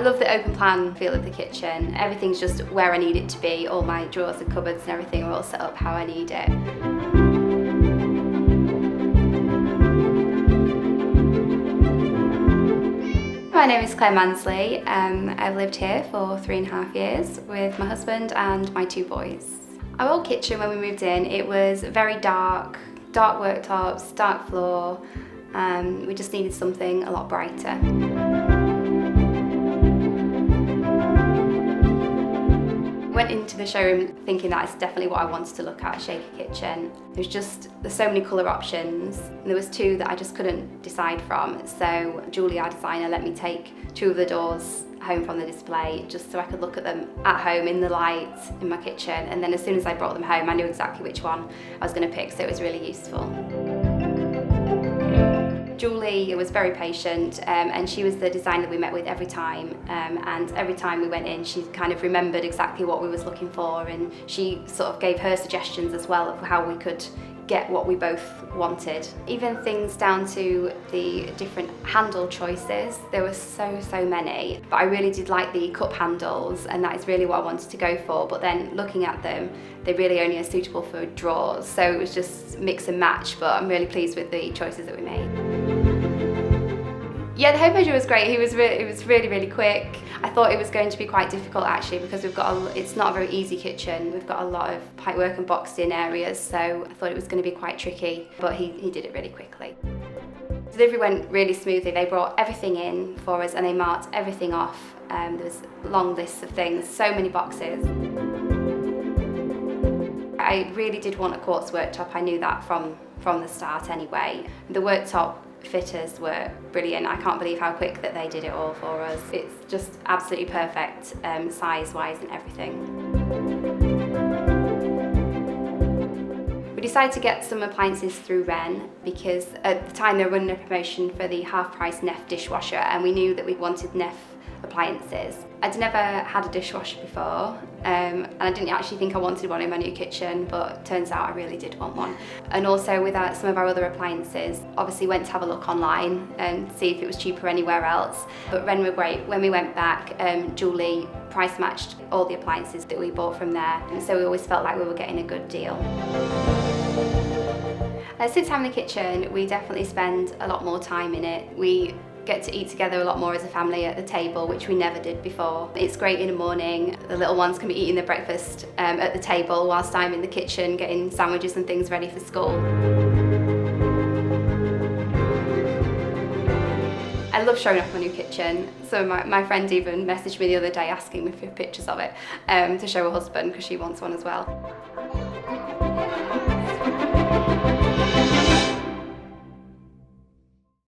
love the open plan feel of the kitchen. Everything's just where I need it to be. All my drawers and cupboards and everything are all set up how I need it. My name is Claire Mansley. I've lived here for 3.5 years with my husband and my 2 boys. Our old kitchen when we moved in, it was very dark worktops, dark floor. We just needed something a lot brighter. Went into the showroom thinking that it's definitely what I wanted to look at, a shaker kitchen. There's so many colour options. And there was 2 that I just couldn't decide from. So Julie, our designer, let me take 2 of the doors home from the display just so I could look at them at home in the light in my kitchen. And then as soon as I brought them home, I knew exactly which one I was going to pick, so it was really useful. Julie was very patient, and she was the designer we met with every time, and every time we went in she kind of remembered exactly what we was looking for, and she sort of gave her suggestions as well of how we could get what we both wanted. Even things down to the different handle choices, there were so many, but I really did like the cup handles, and that is really what I wanted to go for. But then looking at them, they really only are suitable for drawers, so it was just mix and match, but I'm really pleased with the choices that we made. Yeah, the home measure was great. It was really quick. I thought it was going to be quite difficult actually, because it's not a very easy kitchen. We've got a lot of pipework and boxed in areas, so I thought it was going to be quite tricky, but he did it really quickly. Delivery went really smoothly. They brought everything in for us and they marked everything off. There was long lists of things, so many boxes. I really did want a quartz worktop. I knew that from the start anyway. The worktop fitters were brilliant. I can't believe how quick that they did it all for us. It's just absolutely perfect, size-wise and everything. We decided to get some appliances through Wren because at the time they were running a promotion for the half-price Neff dishwasher, and we knew that we wanted Neff appliances. I'd never had a dishwasher before, and I didn't actually think I wanted one in my new kitchen, but turns out I really did want one. And also with some of our other appliances, obviously went to have a look online and see if it was cheaper anywhere else. But Wren were great. When we went back, Julie price matched all the appliances that we bought from there, and so we always felt like we were getting a good deal. Since having the kitchen, we definitely spend a lot more time in it. We get to eat together a lot more as a family at the table, which we never did before. It's great in the morning. The little ones can be eating their breakfast at the table whilst I'm in the kitchen getting sandwiches and things ready for school. I love showing off my new kitchen. So my friend even messaged me the other day asking me for pictures of it to show her husband because she wants one as well.